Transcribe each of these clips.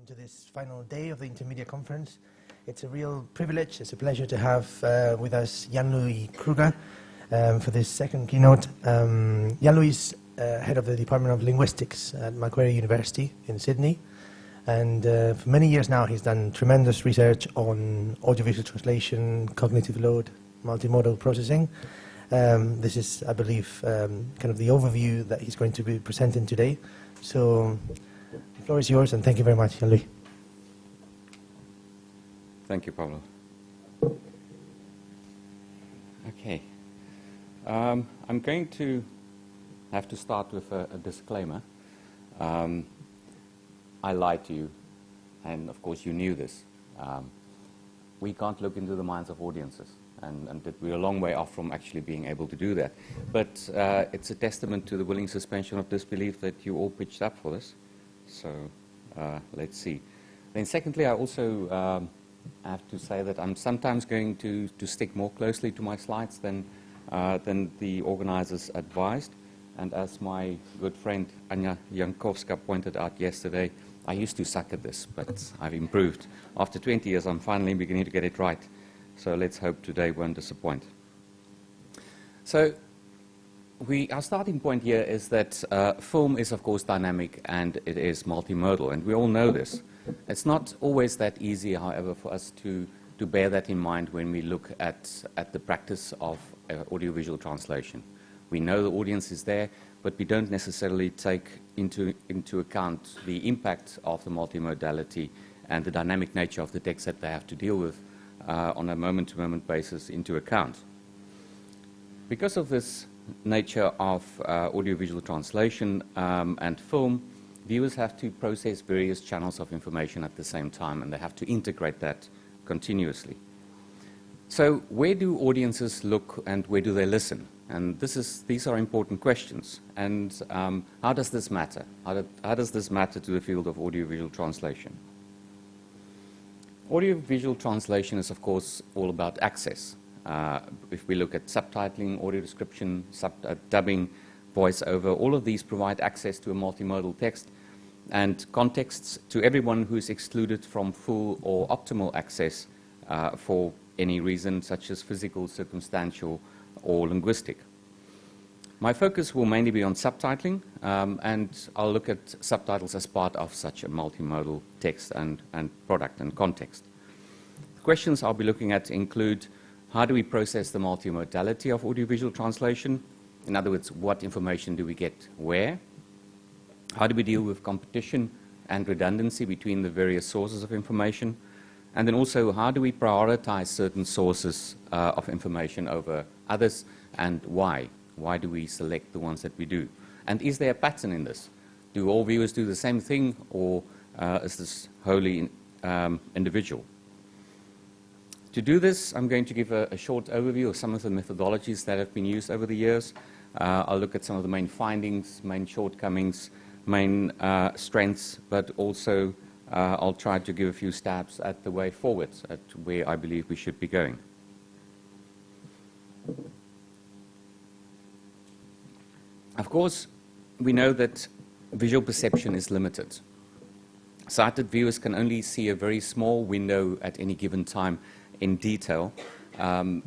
Welcome to this final day of the Intermedia Conference. It's a real privilege, it's a pleasure to have with us Jan-Louis Kruger for this second keynote. Jan-Louis is head of the Department of Linguistics at Macquarie University in Sydney. And for many years now, he's done tremendous research on audiovisual translation, cognitive load, multimodal processing. This is, I believe, kind of the overview that he's going to be presenting today. So the floor is yours, and thank you very much, Jan-Louis. Thank you, Pablo. Okay. I'm going to have to start with a disclaimer. I lied to you, and of course you knew this. We can't look into the minds of audiences, and that we're a long way off from actually being able to do that. But it's a testament to the willing suspension of disbelief that you all pitched up for this. So let's see. Then secondly, I also have to say that I'm sometimes going to stick more closely to my slides than the organizers advised. And as my good friend Anya Jankowska pointed out yesterday, I used to suck at this, but I've improved. After 20 years, I'm finally beginning to get it right. So let's hope today won't disappoint. So our starting point here is that film is, of course, dynamic and it is multimodal, and we all know this. It's not always that easy, however, for us to bear that in mind when we look at the practice of audiovisual translation. We know the audience is there, but we don't necessarily take into account the impact of the multimodality and the dynamic nature of the text that they have to deal with on a moment-to-moment basis into account. Because of this nature of audiovisual translation and film, viewers have to process various channels of information at the same time, and they have to integrate that continuously. So where do audiences look and where do they listen? And these are important questions. And how does this matter? How does this matter to the field of audiovisual translation? Audiovisual translation is, of course, all about access. If we look at subtitling, audio description, dubbing, voiceover, all of these provide access to a multimodal text and contexts to everyone who is excluded from full or optimal access for any reason, such as physical, circumstantial, or linguistic. My focus will mainly be on subtitling, and I'll look at subtitles as part of such a multimodal text and product and context. The questions I'll be looking at include: how do we process the multimodality of audiovisual translation? In other words, what information do we get where? How do we deal with competition and redundancy between the various sources of information? And then also, how do we prioritize certain sources of information over others, and why? Why do we select the ones that we do? And is there a pattern in this? Do all viewers do the same thing, or is this wholly individual? To do this, I'm going to give a short overview of some of the methodologies that have been used over the years. I'll look at some of the main findings, main shortcomings, main strengths, but also I'll try to give a few stabs at the way forward, at where I believe we should be going. Of course, we know that visual perception is limited. Sighted viewers can only see a very small window at any given time in detail, in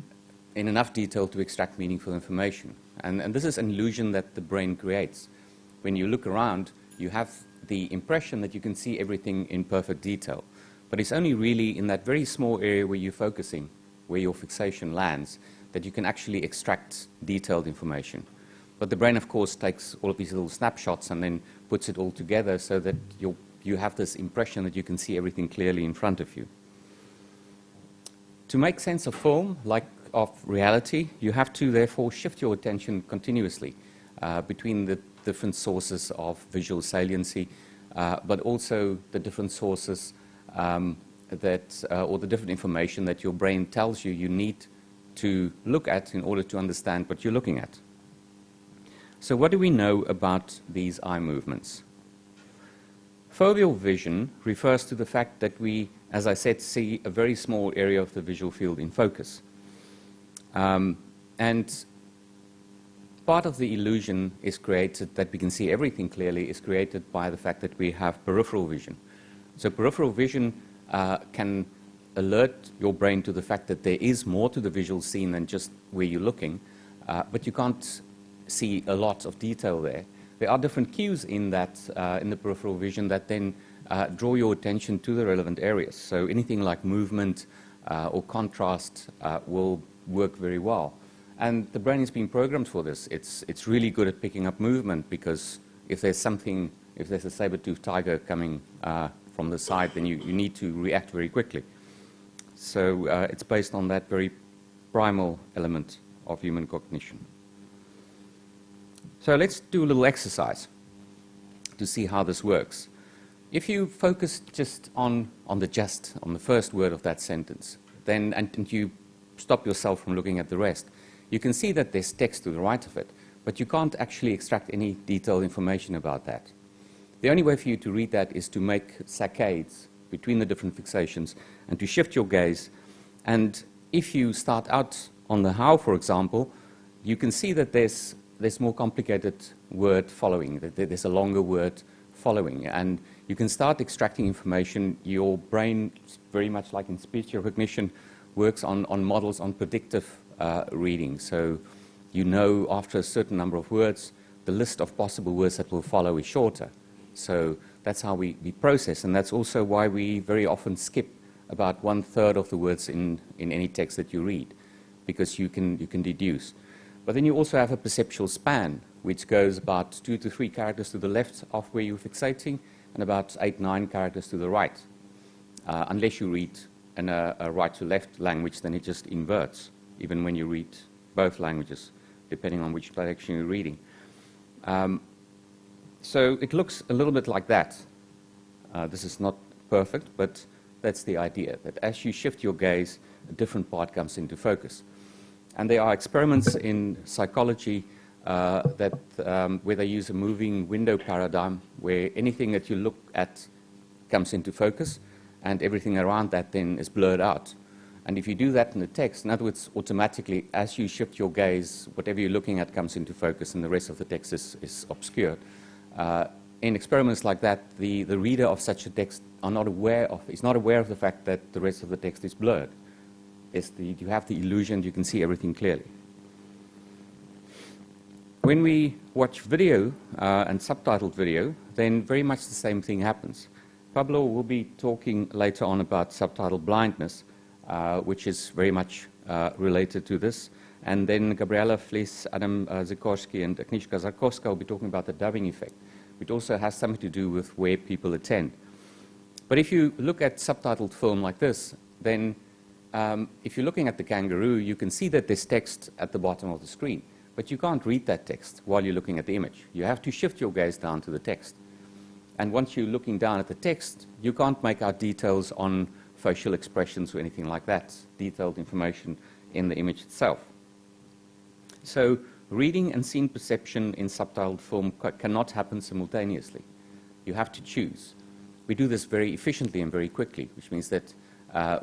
enough detail to extract meaningful information. And this is an illusion that the brain creates. When you look around, you have the impression that you can see everything in perfect detail. But it's only really in that very small area where you're focusing, where your fixation lands, that you can actually extract detailed information. But the brain, of course, takes all of these little snapshots and then puts it all together so that you have this impression that you can see everything clearly in front of you. To make sense of film, like of reality, you have to therefore shift your attention continuously between the different sources of visual saliency, but also the different sources or the different information that your brain tells you you need to look at in order to understand what you're looking at. So what do we know about these eye movements? Foveal vision refers to the fact that we, as I said, see a very small area of the visual field in focus. And part of the illusion is created that we can see everything clearly is created by the fact that we have peripheral vision. So peripheral vision can alert your brain to the fact that there is more to the visual scene than just where you're looking, but you can't see a lot of detail there. There are different cues in that, in the peripheral vision that then draw your attention to the relevant areas. So anything like movement or contrast will work very well. And the brain has been programmed for this. It's really good at picking up movement, because if there's something, if there's a saber-toothed tiger coming from the side, then you need to react very quickly. So it's based on that very primal element of human cognition. So let's do a little exercise to see how this works. If you focus just on the first word of that sentence, then and you stop yourself from looking at the rest, you can see that there's text to the right of it, but you can't actually extract any detailed information about that. The only way for you to read that is to make saccades between the different fixations and to shift your gaze. And if you start out on the how, for example, you can see that there's more complicated word following, that there's a longer word following, and you can start extracting information. Your brain, very much like in speech recognition, works on models on predictive reading. So you know after a certain number of words, the list of possible words that will follow is shorter. So that's how we process, and that's also why we very often skip about 1/3 of the words in any text that you read, because you can deduce. But then you also have a perceptual span, which goes about 2 to 3 characters to the left of where you're fixating, and about 8, 9 characters to the right. Unless you read in a right-to-left language, then it just inverts, even when you read both languages, depending on which direction you're reading. So it looks a little bit like that. This is not perfect, but that's the idea, that as you shift your gaze, a different part comes into focus. And there are experiments in psychology where they use a moving window paradigm, where anything that you look at comes into focus, and everything around that then is blurred out. And if you do that in the text, in other words, automatically, as you shift your gaze, whatever you're looking at comes into focus, and the rest of the text is obscured. In experiments like that, the reader of such a text is not aware of the fact that the rest of the text is blurred. You have the illusion you can see everything clearly. When we watch video and subtitled video, then very much the same thing happens. Pablo will be talking later on about subtitle blindness, which is very much related to this. And then Gabriela Flies, Adam Zikorski, and Agnieszka Zarkowska will be talking about the dubbing effect, which also has something to do with where people attend. But if you look at subtitled film like this, then if you're looking at the kangaroo, you can see that there's text at the bottom of the screen, but you can't read that text while you're looking at the image. You have to shift your gaze down to the text. And once you're looking down at the text, you can't make out details on facial expressions or anything like that, detailed information in the image itself. So reading and scene perception in subtitled film cannot happen simultaneously. You have to choose. We do this very efficiently and very quickly, which means that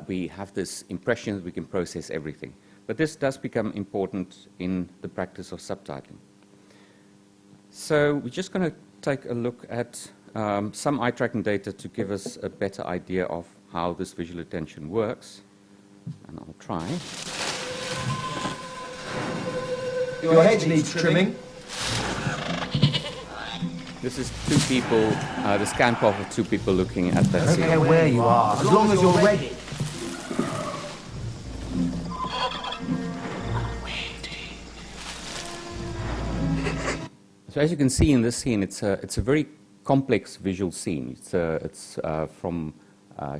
we have this impression that we can process everything. But this does become important in the practice of subtitling. So we're just going to take a look at some eye tracking data to give us a better idea of how this visual attention works. And I'll try. Your head needs trimming. This is 2 people, the scan path of 2 people looking at that scene. I don't care where you are, as long as you're ready. So as you can see in this scene, it's a very complex visual scene. It's from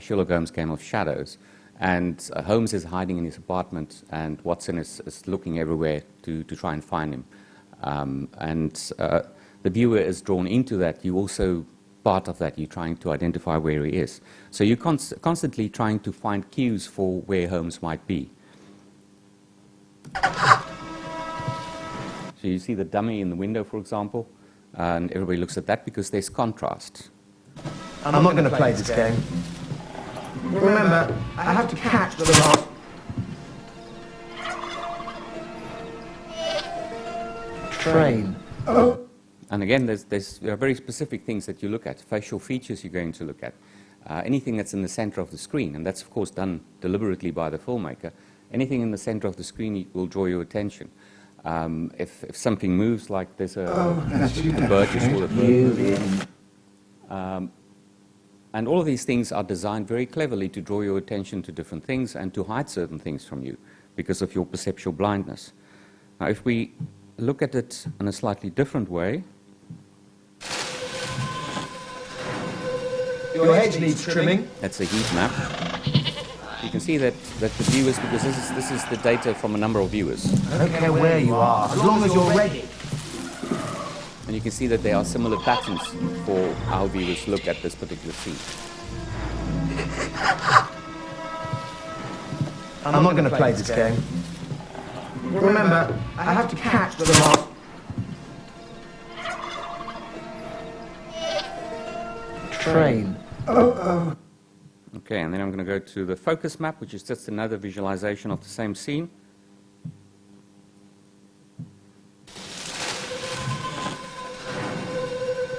Sherlock Holmes' Game of Shadows. And Holmes is hiding in his apartment, and Watson is looking everywhere to try and find him. The viewer is drawn into that. You also, part of that, you're trying to identify where he is. So you're constantly trying to find cues for where Holmes might be. So you see the dummy in the window, for example, and everybody looks at that because there's contrast. I'm not going to play this game. Remember, I have to catch the last train. And again, there are very specific things that you look at, facial features you're going to look at. anything that's in the center of the screen, and that's of course done deliberately by the filmmaker, anything in the center of the screen will draw your attention. If something moves, like there's a bird, you saw the bird moving. And all of these things are designed very cleverly to draw your attention to different things and to hide certain things from you because of your perceptual blindness. Now, if we look at it in a slightly different way, Your hedge needs trimming. that's a heat map. You can see that the viewers, because this is the data from a number of viewers. I don't care where you are, as long as you're ready. And you can see that there are similar patterns for how viewers look at this particular scene. I'm not going to play this game. Remember, I have to catch the last... train. Okay, and then I'm going to go to the focus map, which is just another visualization of the same scene.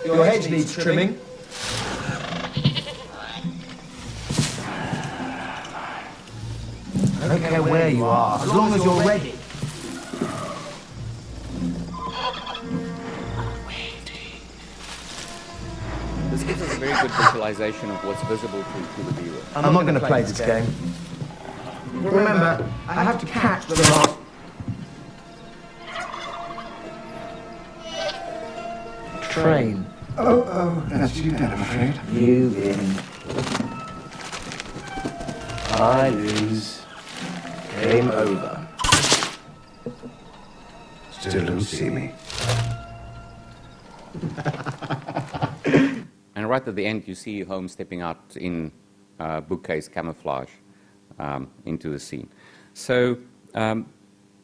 Your hedge needs trimming. I don't care where you are, as long as you're ready. This gives us a very good visualization of what's visible to the viewer. I'm not going to play this game. Remember, I have to catch the last... train. That's you dead, I'm afraid. You win. I lose. Game over. Still don't see me. And right at the end, you see Holmes stepping out in bookcase camouflage into the scene. So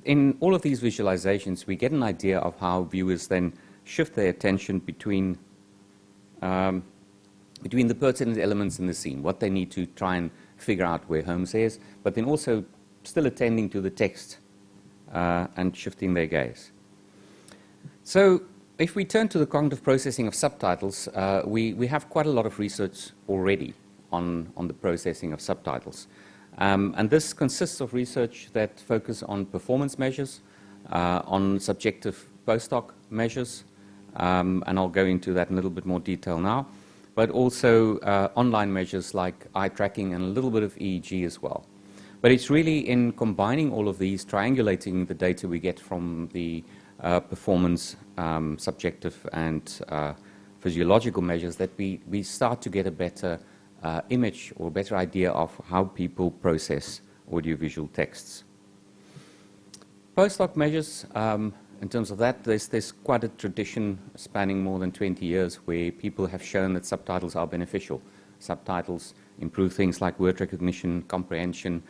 in all of these visualizations, we get an idea of how viewers then shift their attention between the pertinent elements in the scene, what they need to try and figure out where Holmes is, but then also still attending to the text and shifting their gaze. So if we turn to the cognitive processing of subtitles, we have quite a lot of research already on the processing of subtitles. And this consists of research that focus on performance measures, on subjective post-hoc measures, and I'll go into that in a little bit more detail now, but also online measures like eye tracking and a little bit of EEG as well. But it's really in combining all of these, triangulating the data we get from the performance, subjective and physiological measures that we start to get a better image or a better idea of how people process audiovisual texts. Post-hoc measures, in terms of that, there's quite a tradition spanning more than 20 years where people have shown that subtitles are beneficial. Subtitles improve things like word recognition, comprehension,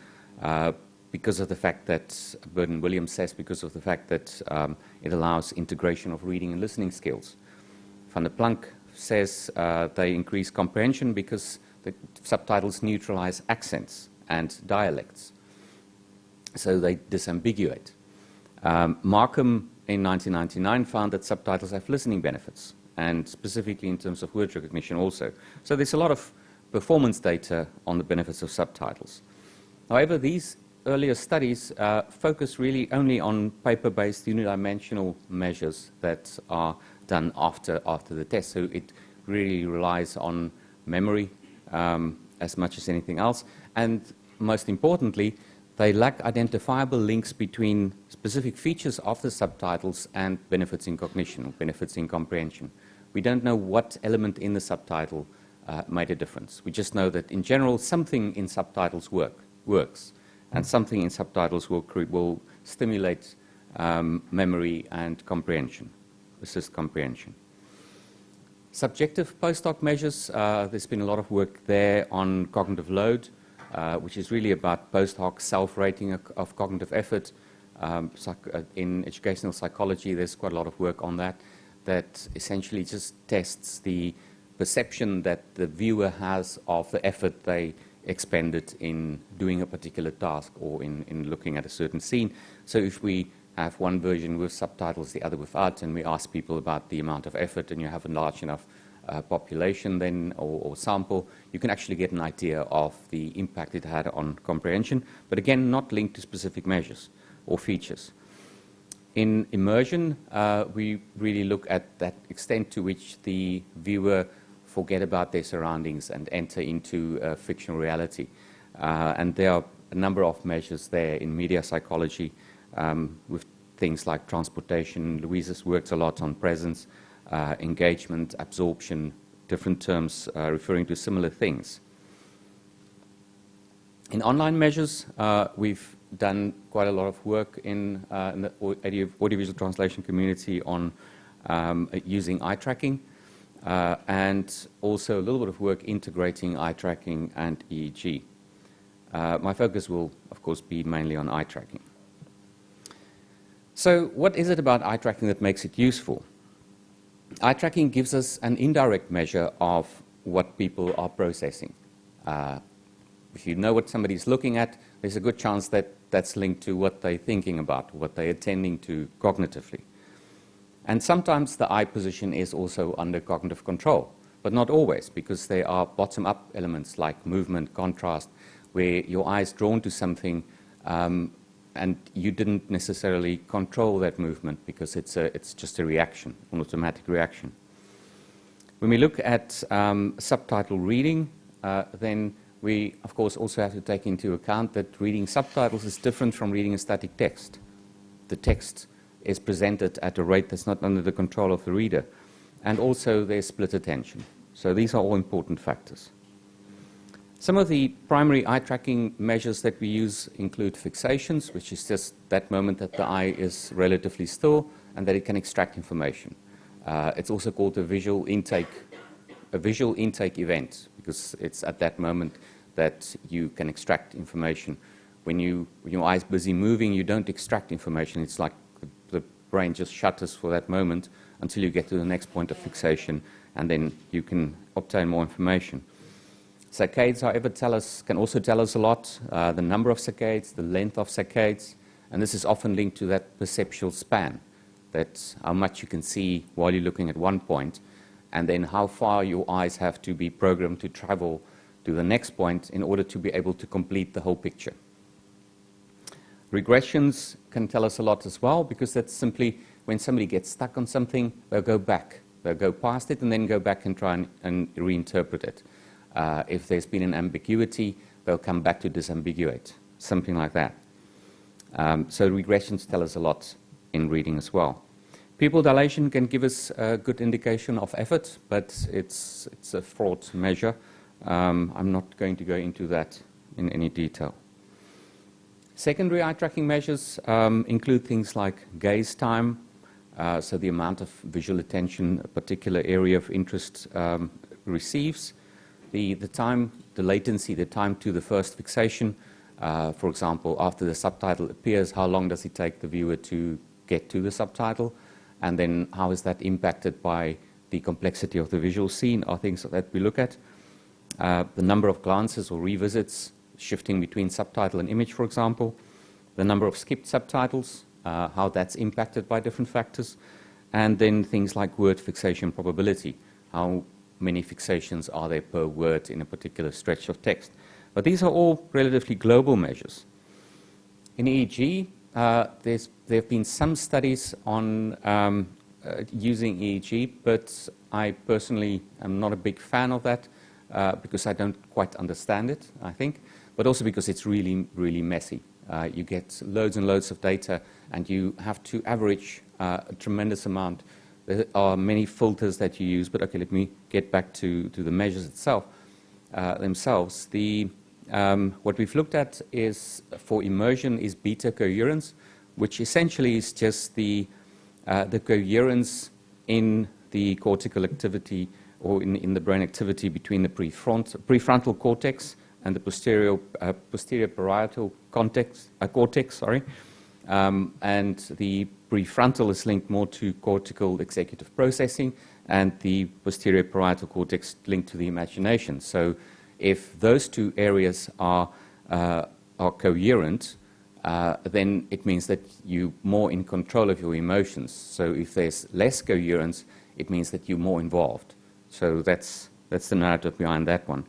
because of the fact that, Burton Williams says, because of the fact that it allows integration of reading and listening skills. Van der Planck says they increase comprehension because the subtitles neutralize accents and dialects, so they disambiguate. Markham in 1999 found that subtitles have listening benefits, and specifically in terms of word recognition also. So there's a lot of performance data on the benefits of subtitles. However, these earlier studies focus really only on paper-based unidimensional measures that are done after the test. So it really relies on memory as much as anything else. And most importantly, they lack identifiable links between specific features of the subtitles and benefits in cognition, or benefits in comprehension. We don't know what element in the subtitle made a difference. We just know that in general something in subtitles works, and something in subtitles will stimulate memory and comprehension, assist comprehension. Subjective post-hoc measures, there's been a lot of work there on cognitive load, which is really about post-hoc self-rating of cognitive effort. In educational psychology, there's quite a lot of work on that essentially just tests the perception that the viewer has of the effort they expended in doing a particular task or in looking at a certain scene. So if we have one version with subtitles, the other without, and we ask people about the amount of effort, and you have a large enough population then, or sample, you can actually get an idea of the impact it had on comprehension, but again, not linked to specific measures or features. In immersion, we really look at that extent to which the viewer forget about their surroundings and enter into fictional reality. And there are a number of measures there in media psychology with things like transportation. Louisa's works a lot on presence, engagement, absorption, different terms referring to similar things. In online measures, we've done quite a lot of work in the audiovisual translation community on using eye tracking, and also a little bit of work integrating eye tracking and EEG. My focus will, of course, be mainly on eye tracking. So what is it about eye tracking that makes it useful? Eye tracking gives us an indirect measure of what people are processing. If you know what somebody's looking at, there's a good chance that that's linked to what they're thinking about, what they're attending to cognitively. And sometimes the eye position is also under cognitive control, but not always, because there are bottom-up elements like movement, contrast, where your eye is drawn to something and you didn't necessarily control that movement because it's just a reaction, an automatic reaction. When we look at subtitle reading, then we, of course, also have to take into account that reading subtitles is different from reading a static text. The text is presented at a rate that's not under the control of the reader. And also there's split attention. So these are all important factors. Some of the primary eye tracking measures that we use include fixations, which is just that moment that the eye is relatively still and that it can extract information. It's also called a visual intake event, because it's at that moment that you can extract information. When your eye is busy moving, you don't extract information. It's like the brain just shutters for that moment until you get to the next point of fixation, and then you can obtain more information. Saccades, however, can also tell us a lot, the number of saccades, the length of saccades, and this is often linked to that perceptual span, that's how much you can see while you're looking at one point, and then how far your eyes have to be programmed to travel to the next point in order to be able to complete the whole picture. Regressions can tell us a lot as well, because that's simply when somebody gets stuck on something, they'll go back. They'll go past it and then go back and try and reinterpret it. If there's been an ambiguity, they'll come back to disambiguate, something like that. So regressions tell us a lot in reading as well. Pupil dilation can give us a good indication of effort, but it's a fraught measure. I'm not going to go into that in any detail. Secondary eye tracking measures include things like gaze time, so the amount of visual attention a particular area of interest receives. The time, the latency, the time to the first fixation. For example, after the subtitle appears, how long does it take the viewer to get to the subtitle? And then how is that impacted by the complexity of the visual scene, are things that we look at. The number of glances or revisits, shifting between subtitle and image, for example. The number of skipped subtitles, how that's impacted by different factors. And then things like word fixation probability, how many fixations are there per word in a particular stretch of text. But these are all relatively global measures. In EEG, there have been some studies on using EEG, but I personally am not a big fan of that because I don't quite understand it, I think, but also because it's really, really messy. You get loads and loads of data, and you have to average a tremendous amount. There are many filters that you use, but okay, let me get back to the measures themselves. What we've looked at is, for immersion, is beta coherence, which essentially is just the coherence in the cortical activity or in the brain activity between the prefrontal cortex and the posterior parietal cortex. And the prefrontal is linked more to cortical executive processing, and the posterior parietal cortex linked to the imagination. So if those two areas are coherent, then it means that you're more in control of your emotions. So if there's less coherence, it means that you're more involved. So that's the narrative behind that one.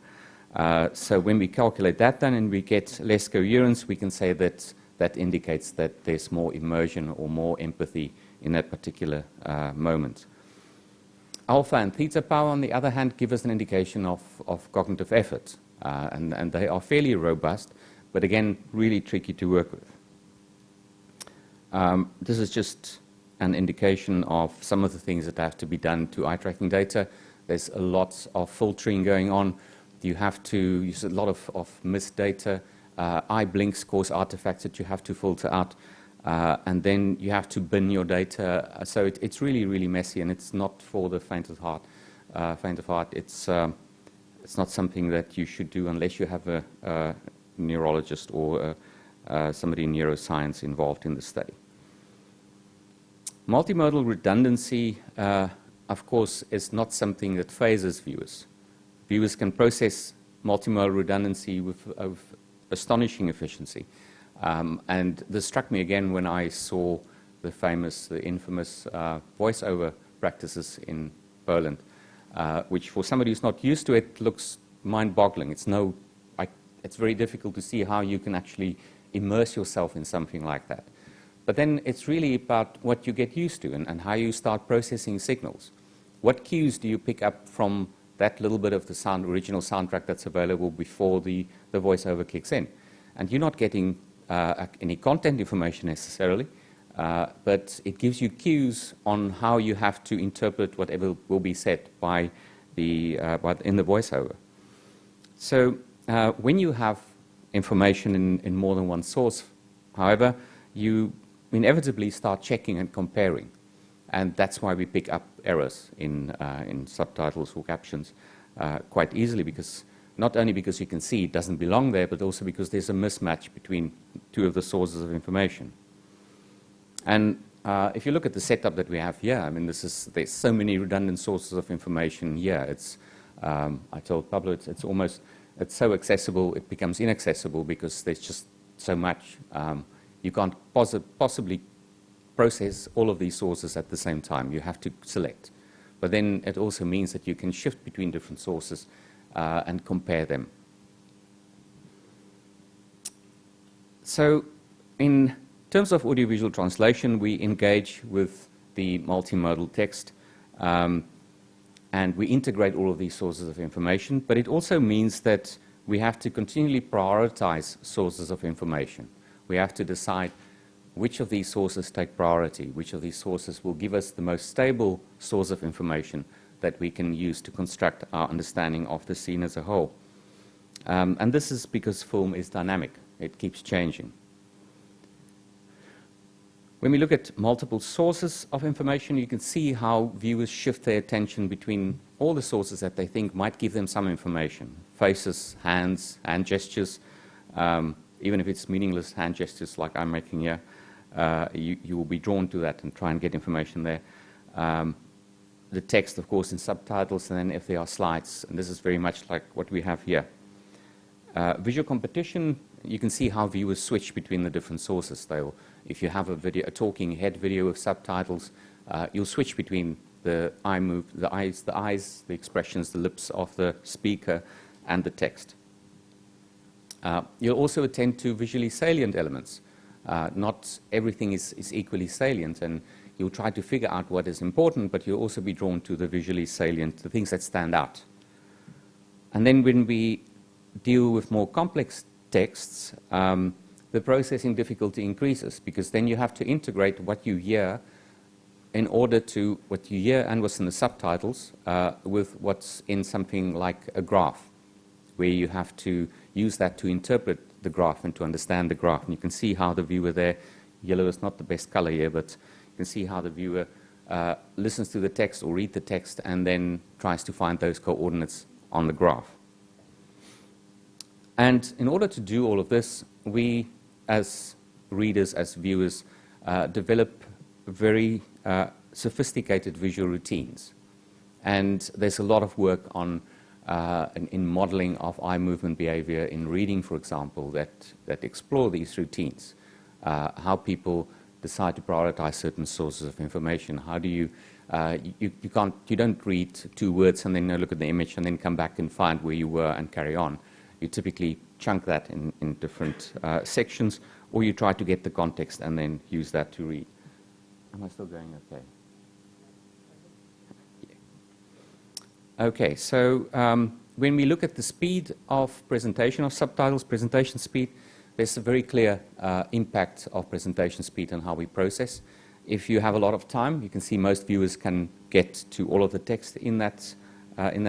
So when we calculate that then and we get less coherence, we can say that that indicates that there's more immersion or more empathy in that particular moment. Alpha and theta power, on the other hand, give us an indication of cognitive effort. And they are fairly robust, but again, really tricky to work with. This is just an indication of some of the things that have to be done to eye tracking data. There's a lot of filtering going on. You have to use a lot of missed data. Eye blinks cause artifacts that you have to filter out. And then you have to bin your data. So it's really, really messy, and it's not for the faint of heart. It's not something that you should do unless you have a neurologist or somebody in neuroscience involved in the study. Multimodal redundancy, of course, is not something that phases viewers. Viewers can process multimodal redundancy with astonishing efficiency. And this struck me again when I saw the infamous voiceover practices in Poland, which for somebody who's not used to it looks mind-boggling. It's very difficult to see how you can actually immerse yourself in something like that. But then it's really about what you get used to and how you start processing signals. What cues do you pick up from that little bit of the original soundtrack that's available before the voiceover kicks in? And you're not getting any content information necessarily, but it gives you cues on how you have to interpret whatever will be said in the voiceover. So when you have information in more than one source, however, you inevitably start checking and comparing. And that's why we pick up errors in subtitles or captions quite easily, because not only because you can see it doesn't belong there, but also because there's a mismatch between two of the sources of information. And if you look at the setup that we have here, I mean, there's so many redundant sources of information here. I told Pablo, it's so accessible, it becomes inaccessible because there's just so much. You can't possibly process all of these sources at the same time. You have to select. But then it also means that you can shift between different sources and compare them. So in terms of audiovisual translation, we engage with the multimodal text and we integrate all of these sources of information, but it also means that we have to continually prioritize sources of information. We have to decide which of these sources take priority, which of these sources will give us the most stable source of information that we can use to construct our understanding of the scene as a whole. And this is because film is dynamic. It keeps changing. When we look at multiple sources of information, you can see how viewers shift their attention between all the sources that they think might give them some information. Faces, hands, hand gestures, even if it's meaningless hand gestures like I'm making here, you will be drawn to that and try and get information there. The text, of course, in subtitles, and then if there are slides, and this is very much like what we have here. Visual competition, you can see how viewers switch between the different sources. If you have a talking head video with subtitles, you'll switch between the eyes, the expressions, the lips of the speaker, and the text. You'll also attend to visually salient elements. Not everything is equally salient, and you'll try to figure out what is important, but you'll also be drawn to the visually salient, the things that stand out. And then when we deal with more complex texts, the processing difficulty increases, because then you have to integrate what you hear in order to what you hear and what's in the subtitles with what's in something like a graph, where you have to use that to interpret the graph and to understand the graph. And you can see how the viewer there, yellow is not the best color here, but you can see how the viewer listens to the text or read the text and then tries to find those coordinates on the graph. And in order to do all of this, we, as readers, as viewers, develop very sophisticated visual routines. And there's a lot of work on in modeling of eye movement behavior in reading, for example, that explore these routines. How people decide to prioritize certain sources of information. How do you You don't read 2 words and then look at the image and then come back and find where you were and carry on. You typically chunk that in different sections, or you try to get the context and then use that to read. Am I still going okay? Yeah. Okay, so when we look at the speed of presentation of subtitles, presentation speed, there's a very clear impact of presentation speed on how we process. If you have a lot of time, you can see most viewers can get to all of the text in that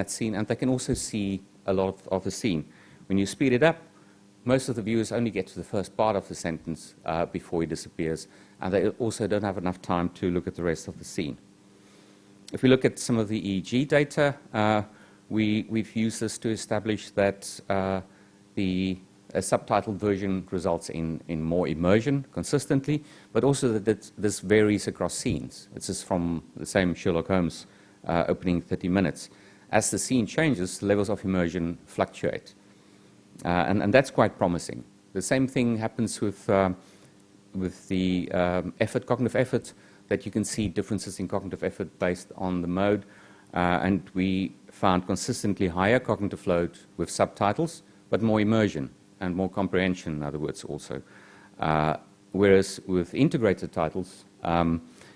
scene, and they can also see a lot of the scene. When you speed it up, most of the viewers only get to the first part of the sentence before it disappears, and they also don't have enough time to look at the rest of the scene. If we look at some of the EEG data, we've used this to establish that the subtitled version results in more immersion consistently, but also that this varies across scenes. This is from the same Sherlock Holmes opening 30 minutes. As the scene changes, the levels of immersion fluctuate. And that's quite promising. The same thing happens with the cognitive effort, that you can see differences in cognitive effort based on the mode. And we found consistently higher cognitive load with subtitles, but more immersion and more comprehension, in other words, also. Whereas with integrated titles,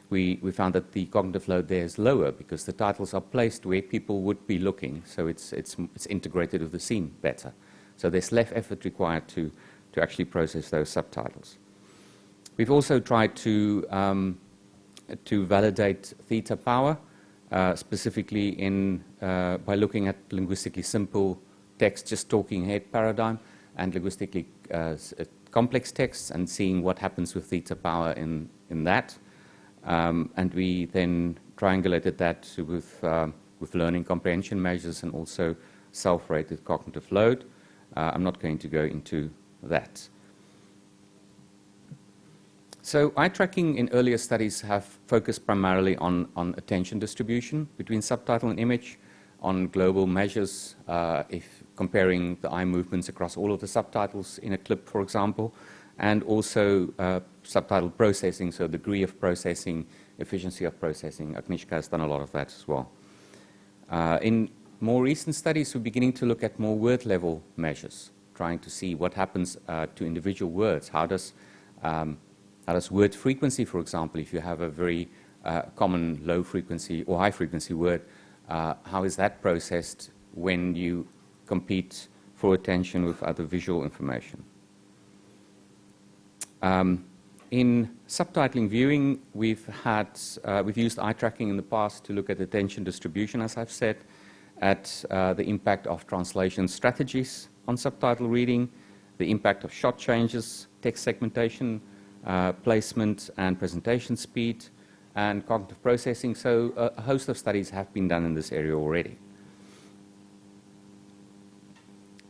we found that the cognitive load there is lower because the titles are placed where people would be looking, so it's integrated with the scene better. So there's less effort required to actually process those subtitles. We've also tried to validate theta power, specifically by looking at linguistically simple text, just talking head paradigm, and linguistically complex texts, and seeing what happens with theta power in that. And we then triangulated that with learning comprehension measures and also self-rated cognitive load. I'm not going to go into that. So eye tracking in earlier studies have focused primarily on attention distribution between subtitle and image, on global measures, if comparing the eye movements across all of the subtitles in a clip, for example, and also subtitle processing, so degree of processing, efficiency of processing. Agnieszka has done a lot of that as well. In more recent studies, we're beginning to look at more word-level measures, trying to see what happens to individual words. How does word frequency, for example, if you have a very common low-frequency or high-frequency word, how is that processed when you compete for attention with other visual information? In subtitling viewing, we've used eye tracking in the past to look at attention distribution, as I've said, at the impact of translation strategies on subtitle reading, the impact of shot changes, text segmentation, placement and presentation speed, and cognitive processing. So a host of studies have been done in this area already.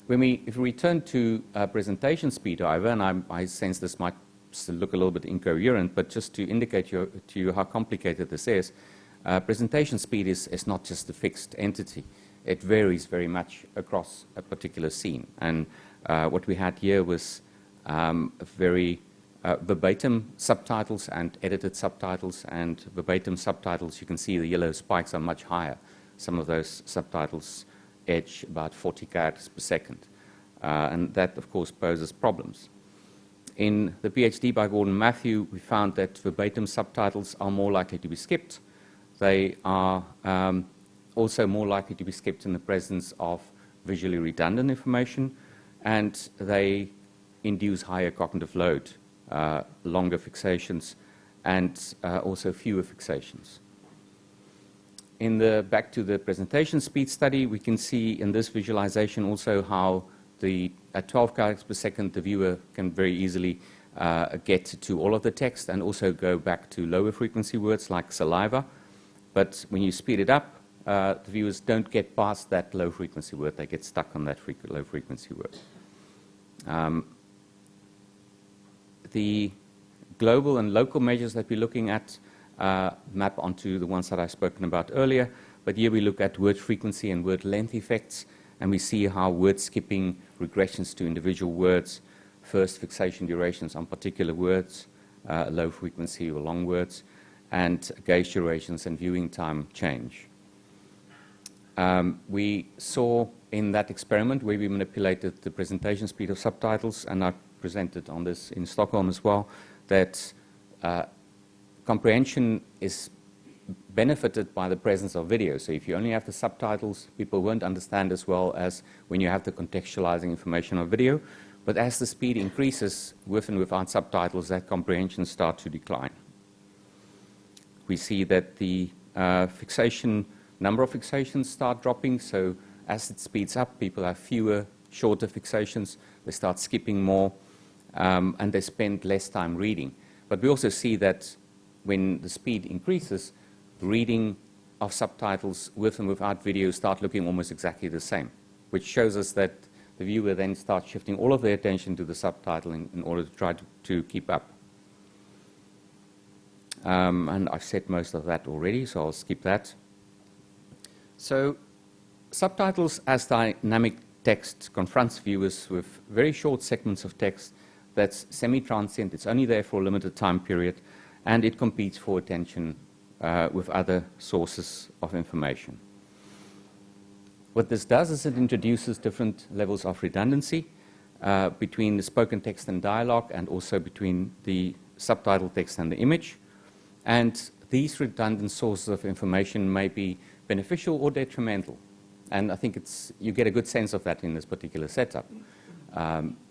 If we return to presentation speed, however, and I sense this might still look a little bit incoherent, but just to indicate to you how complicated this is, presentation speed is not just a fixed entity. It varies very much across a particular scene. And what we had here was very verbatim subtitles and edited subtitles, and verbatim subtitles, you can see the yellow spikes are much higher. Some of those subtitles edge about 40 characters per second. And that, of course, poses problems. In the PhD by Gordon Matthew, we found that verbatim subtitles are more likely to be skipped. They are also more likely to be skipped in the presence of visually redundant information, and they induce higher cognitive load, longer fixations, and also fewer fixations. Back to the presentation speed study, we can see in this visualization also how at 12 characters per second, the viewer can very easily get to all of the text and also go back to lower frequency words like saliva. But when you speed it up, the viewers don't get past that low frequency word. They get stuck on that low frequency word. The global and local measures that we're looking at map onto the ones that I've spoken about earlier. But here we look at word frequency and word length effects, and we see how word skipping regressions to individual words, first fixation durations on particular words, low frequency or long words, and gaze durations and viewing time change. We saw in that experiment where we manipulated the presentation speed of subtitles, and I presented on this in Stockholm as well, that comprehension is benefited by the presence of video. So if you only have the subtitles, people won't understand as well as when you have the contextualizing information of video. But as the speed increases with and without subtitles, that comprehension starts to decline. We see that the number of fixations start dropping. So as it speeds up, people have fewer, shorter fixations. They start skipping more, and they spend less time reading. But we also see that when the speed increases, reading of subtitles with and without video start looking almost exactly the same, which shows us that the viewer then starts shifting all of their attention to the subtitle in order to try to keep up. And I've said most of that already, so I'll skip that. So subtitles as dynamic text confronts viewers with very short segments of text that's semi-transient. It's only there for a limited time period, and it competes for attention with other sources of information. What this does is it introduces different levels of redundancy between the spoken text and dialogue, and also between the subtitle text and the image. And these redundant sources of information may be beneficial or detrimental. And I think you get a good sense of that in this particular setup.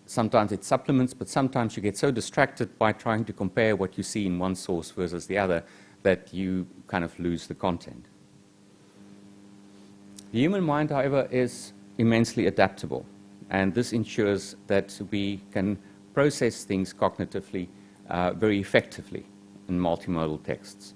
Sometimes it supplements, but sometimes you get so distracted by trying to compare what you see in one source versus the other that you kind of lose the content. The human mind, however, is immensely adaptable, and this ensures that we can process things cognitively very effectively in multimodal texts.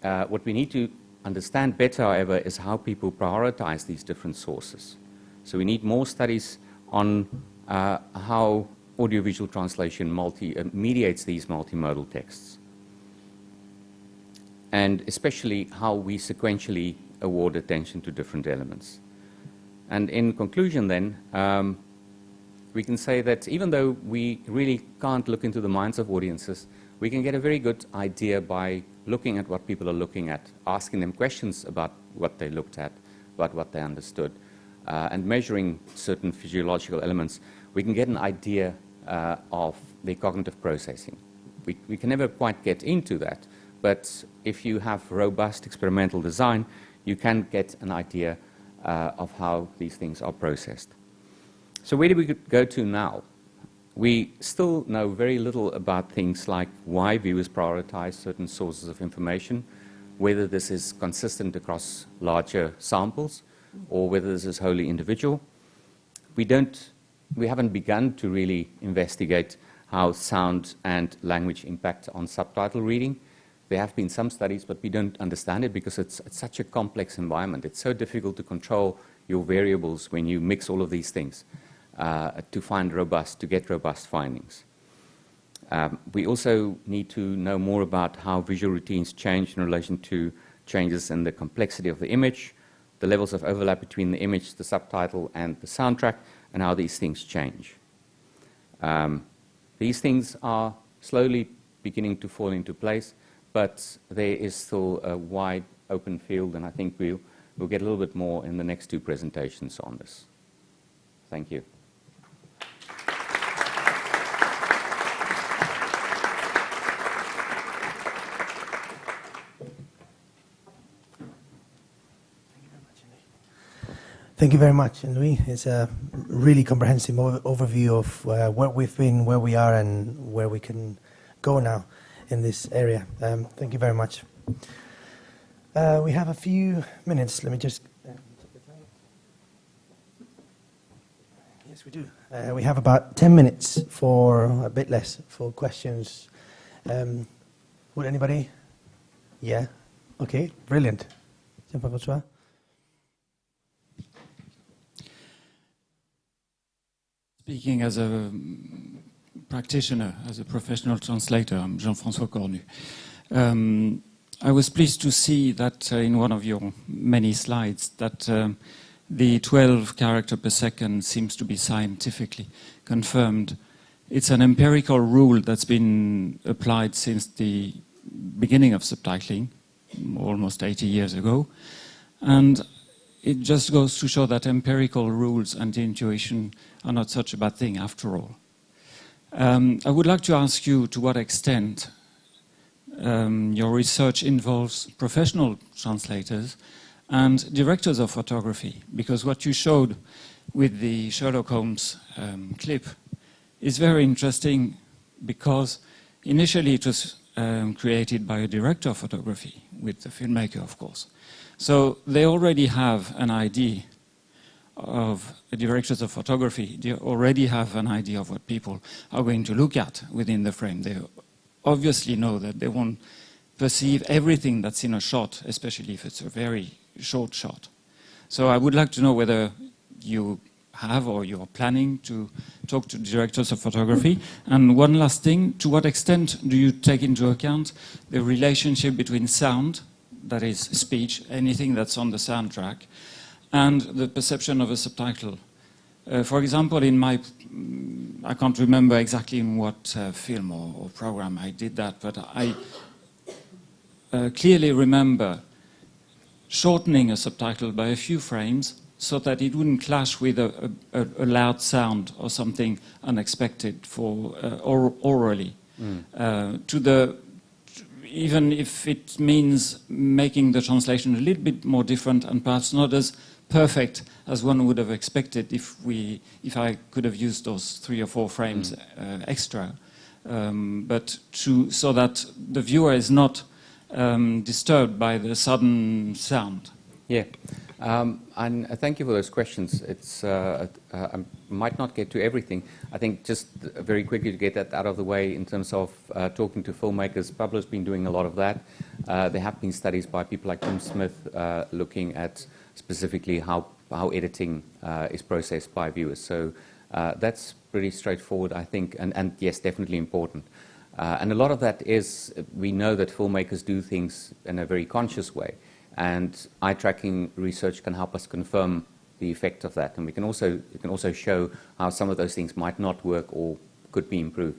What we need to understand better, however, is how people prioritize these different sources. So we need more studies on how audiovisual translation mediates these multimodal texts, and especially how we sequentially award attention to different elements. And in conclusion then, we can say that even though we really can't look into the minds of audiences, we can get a very good idea by looking at what people are looking at, asking them questions about what they looked at, about what they understood, and measuring certain physiological elements. We can get an idea of their cognitive processing. We can never quite get into that, but if you have robust experimental design, you can get an idea of how these things are processed. So where do we go to now? We still know very little about things like why viewers prioritize certain sources of information, whether this is consistent across larger samples, or whether this is wholly individual. We haven't begun to really investigate how sound and language impact on subtitle reading. There have been some studies, but we don't understand it because it's such a complex environment. It's so difficult to control your variables when you mix all of these things to get robust findings. We also need to know more about how visual routines change in relation to changes in the complexity of the image, the levels of overlap between the image, the subtitle, and the soundtrack, and how these things change. These things are slowly beginning to fall into place, but there is still a wide open field, and I think we'll get a little bit more in the next two presentations on this. Thank you. Thank you very much, Louis. It's a really comprehensive overview of where we've been, where we are, and where we can go now in this area. Thank you very much. We have a few minutes. Let me just... Yes, we do. We have about 10 minutes for, a bit less, for questions. Would anybody? Yeah? Okay, brilliant. Speaking as a practitioner, as a professional translator, I'm Jean-François Cornu. I was pleased to see that in one of your many slides that the 12 characters per second seems to be scientifically confirmed. It's an empirical rule that's been applied since the beginning of subtitling, almost 80 years ago. And it just goes to show that empirical rules and intuition are not such a bad thing after all. I would like to ask you to what extent your research involves professional translators and directors of photography, because what you showed with the Sherlock Holmes clip is very interesting, because initially it was created by a director of photography, with the filmmaker, of course. So they already have an idea of the directors of photography. They already have an idea of what people are going to look at within the frame. They obviously know that they won't perceive everything that's in a shot, especially if it's a very short shot. So I would like to know whether you have or you're planning to talk to directors of photography. And one last thing, to what extent do you take into account the relationship between sound, that is speech, anything that's on the soundtrack, and the perception of a subtitle? For example, in my, I can't remember exactly in what film or program I did that, but I clearly remember shortening a subtitle by a few frames so that it wouldn't clash with a loud sound or something unexpected for orally. Even if it means making the translation a little bit more different and perhaps not as perfect as one would have expected if I could have used those 3 or 4 frames extra, but so that the viewer is not disturbed by the sudden sound. Yeah, and thank you for those questions. It's I might not get to everything. I think just very quickly to get that out of the way in terms of talking to filmmakers, Pablo's been doing a lot of that. There have been studies by people like Tim Smith looking at specifically how editing is processed by viewers. So that's pretty straightforward, I think, and yes, definitely important. And a lot of that is, we know that filmmakers do things in a very conscious way, and eye tracking research can help us confirm the effect of that, and it can also show how some of those things might not work or could be improved.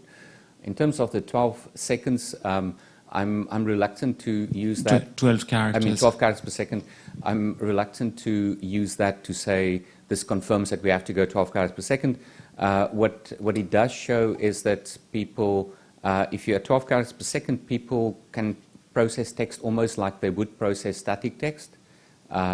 In terms of the 12 seconds, I'm reluctant to use that. 12 characters. I mean, 12 characters per second. I'm reluctant to use that to say this confirms that we have to go 12 characters per second. What it does show is that people, if you're at 12 characters per second, people can process text almost like they would process static text.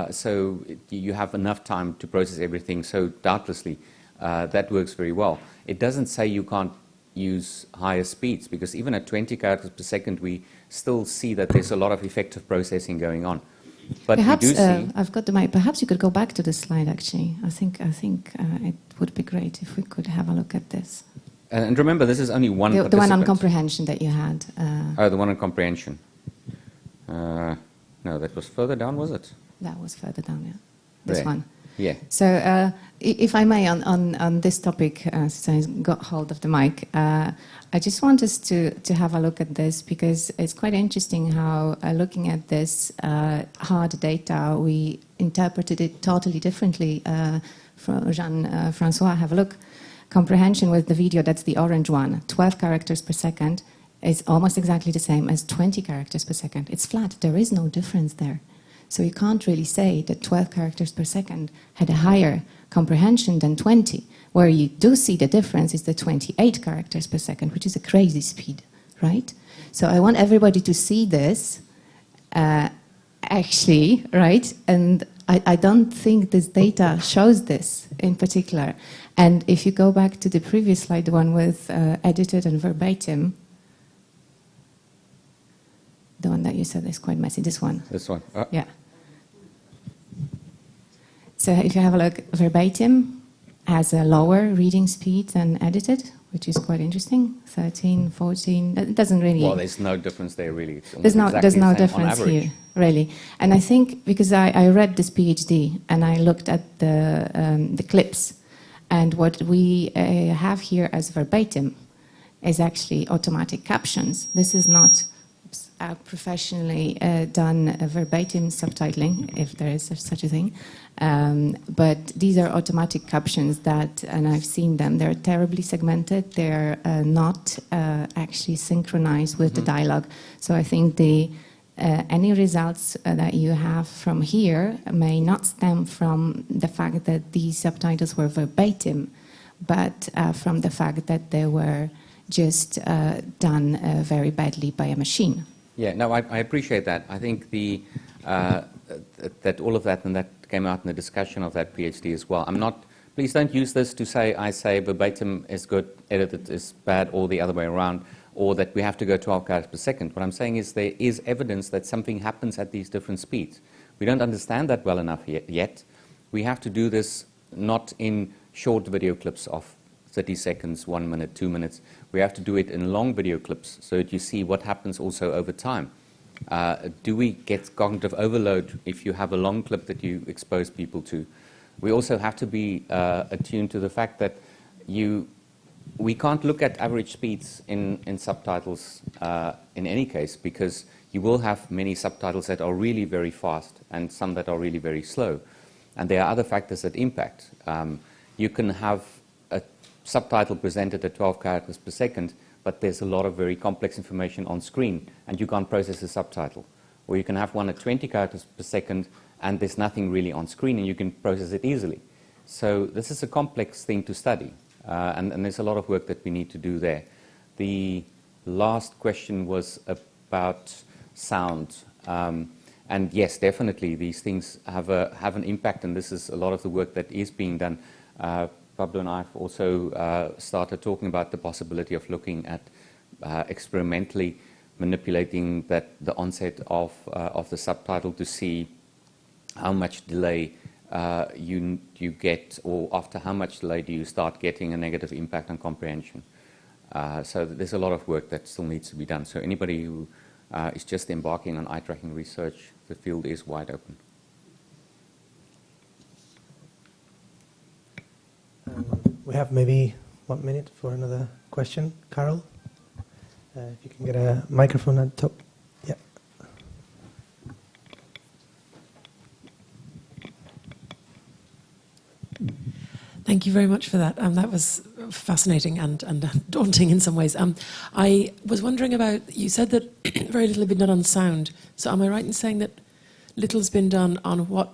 So you have enough time to process everything. So doubtlessly, that works very well. It doesn't say you can't use higher speeds, because even at 20 characters per second, we still see that there's a lot of effective processing going on. But perhaps, we do see... I've got the mic. Perhaps you could go back to the slide, actually. I think it would be great if we could have a look at this. And remember, this is only one The one on comprehension that you had. Oh, the one on comprehension. No, that was further down, was it? That was further down, yeah. This There. one. Yeah. So, if I may, on this topic, since I got hold of the mic, I just want us to have a look at this, because it's quite interesting how, looking at this hard data, we interpreted it totally differently. Jean-Francois, have a look. Comprehension with the video, that's the orange one, 12 characters per second, is almost exactly the same as 20 characters per second. It's flat, there is no difference there. So you can't really say that 12 characters per second had a higher comprehension than 20. Where you do see the difference is the 28 characters per second, which is a crazy speed, right? So I want everybody to see this, actually, right? And I don't think this data shows this in particular. And if you go back to the previous slide, the one with edited and verbatim, the one that you said is quite messy, this one. This one. Yeah. So if you have a look, verbatim has a lower reading speed than edited, which is quite interesting. 13, 14, it doesn't really... Well, there's no difference there, really. It's there's no exactly difference here, really. And I think, because I read this PhD and I looked at the clips, and what we have here as verbatim is actually automatic captions. This is not... Oops, professionally done verbatim subtitling, if there is such a thing. But these are automatic captions that, and I've seen them, they're terribly segmented. They're not actually synchronized with the dialogue. So I think any results that you have from here may not stem from the fact that these subtitles were verbatim, but from the fact that they were just done very badly by a machine. Yeah, no, I appreciate that. I think that all of that, and that came out in the discussion of that PhD as well. Please don't use this to say I say verbatim is good, edited is bad, or the other way around, or that we have to go 12 characters per second. What I'm saying is there is evidence that something happens at these different speeds. We don't understand that well enough yet. We have to do this not in short video clips of 30 seconds, 1 minute, 2 minutes. We have to do it in long video clips so that you see what happens also over time. Do we get cognitive overload if you have a long clip that you expose people to? We also have to be attuned to the fact that we can't look at average speeds in subtitles in any case, because you will have many subtitles that are really very fast and some that are really very slow. And there are other factors that impact. You can have a subtitle presented at 12 characters per second, but there's a lot of very complex information on screen, and you can't process the subtitle. Or you can have one at 20 characters per second, and there's nothing really on screen, and you can process it easily. So this is a complex thing to study, and there's a lot of work that we need to do there. The last question was about sound. And yes, definitely, these things have an impact, and this is a lot of the work that is being done. Pablo and I have also started talking about the possibility of looking at experimentally manipulating the onset of the subtitle to see how much delay you get, or after how much delay do you start getting a negative impact on comprehension. So there's a lot of work that still needs to be done. So anybody who is just embarking on eye tracking research, the field is wide open. We have maybe 1 minute for another question. Carol, if you can get a microphone at the top. Yeah. Thank you very much for that. That was fascinating and daunting in some ways. I was wondering about, you said that very little had been done on sound. So am I right in saying that little's been done on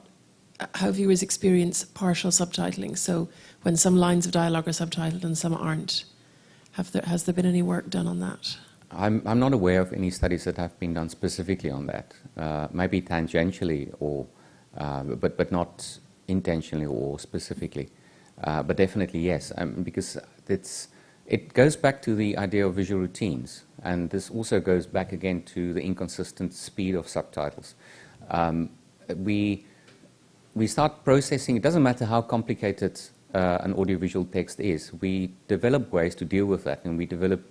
how viewers experience partial subtitling? So when some lines of dialogue are subtitled and some aren't, has there been any work done on that? I'm not aware of any studies that have been done specifically on that. Maybe tangentially, but not intentionally or specifically. But definitely yes, because it goes back to the idea of visual routines, and this also goes back again to the inconsistent speed of subtitles. We start processing, it doesn't matter how complicated an audiovisual text is, we develop ways to deal with that, and we develop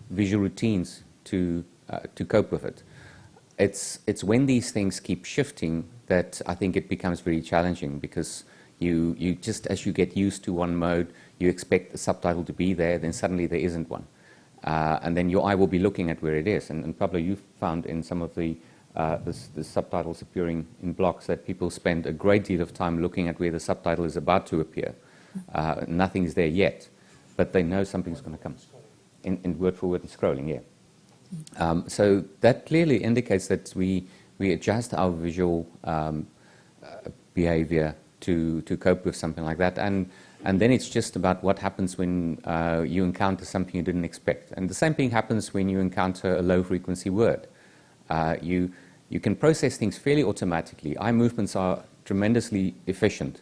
visual routines to cope with it. It's when these things keep shifting that I think it becomes very challenging, because you just, as you get used to one mode, you expect the subtitle to be there, then suddenly there isn't one. And then your eye will be looking at where it is. And probably you've found in some of the subtitles appearing in blocks that people spend a great deal of time looking at where the subtitle is about to appear. Nothing's there yet, but they know something's going to come in word for word and scrolling, yeah. So that clearly indicates that we adjust our visual behavior to cope with something like that. And then it's just about what happens when you encounter something you didn't expect. And the same thing happens when you encounter a low-frequency word. You can process things fairly automatically. Eye movements are tremendously efficient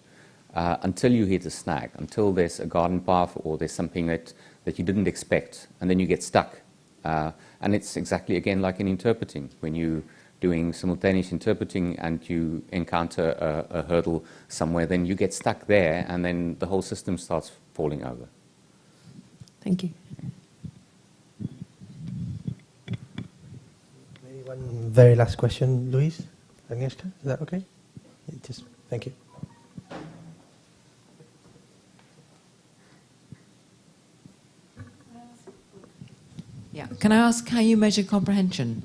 until you hit a snag, until there's a garden path or there's something that you didn't expect, and then you get stuck. And it's exactly, again, like in interpreting. When you're doing simultaneous interpreting and you encounter a hurdle somewhere, then you get stuck there, and then the whole system starts falling over. Thank you. One very last question, Luis, Agnieszka, is that okay? Just thank you. Yeah. Can I ask how you measure comprehension?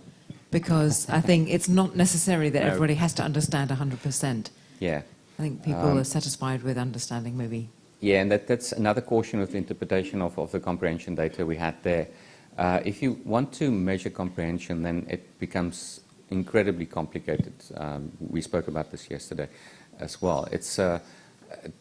because I think it's not necessary that No. everybody has to understand 100%. Yeah. I think people are satisfied with understanding maybe. Yeah, and that's another caution with the interpretation of the comprehension data we had there. If you want to measure comprehension, then it becomes incredibly complicated. We spoke about this yesterday as well. It's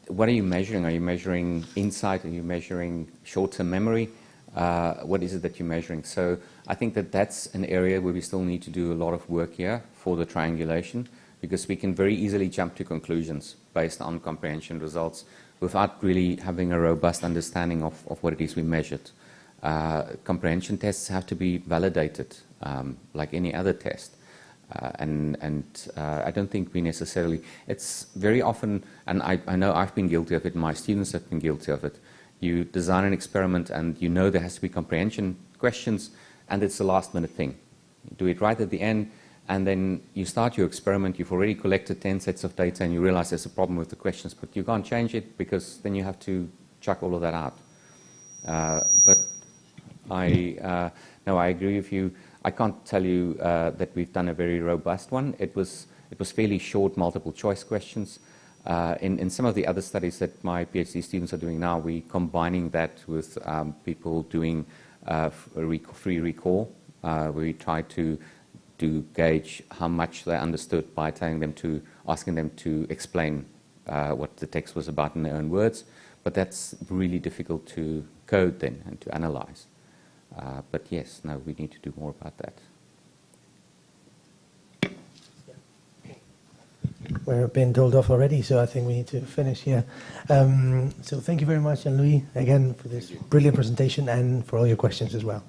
what are you measuring? Are you measuring insight? Are you measuring short-term memory? What is it that you're measuring? So I think that that's an area where we still need to do a lot of work here for the triangulation, because we can very easily jump to conclusions based on comprehension results without really having a robust understanding of what it is we measured. Comprehension tests have to be validated like any other test. And I don't think we necessarily, it's very often, and I know I've been guilty of it, my students have been guilty of it. You design an experiment and you know there has to be comprehension questions, and it's the last minute thing. You do it right at the end, and then you start your experiment, you've already collected 10 sets of data, and you realize there's a problem with the questions, but you can't change it because then you have to chuck all of that out. But I agree with you. I can't tell you that we've done a very robust one. It was fairly short, multiple choice questions. In some of the other studies that my PhD students are doing now, we're combining that with people doing free recall. We try to gauge how much they understood by asking them to explain what the text was about in their own words. But that's really difficult to code then and to analyze. But yes, no, we need to do more about that. We're being told off already, so I think we need to finish here. So thank you very much, Jean-Louis, again, for this brilliant presentation and for all your questions as well.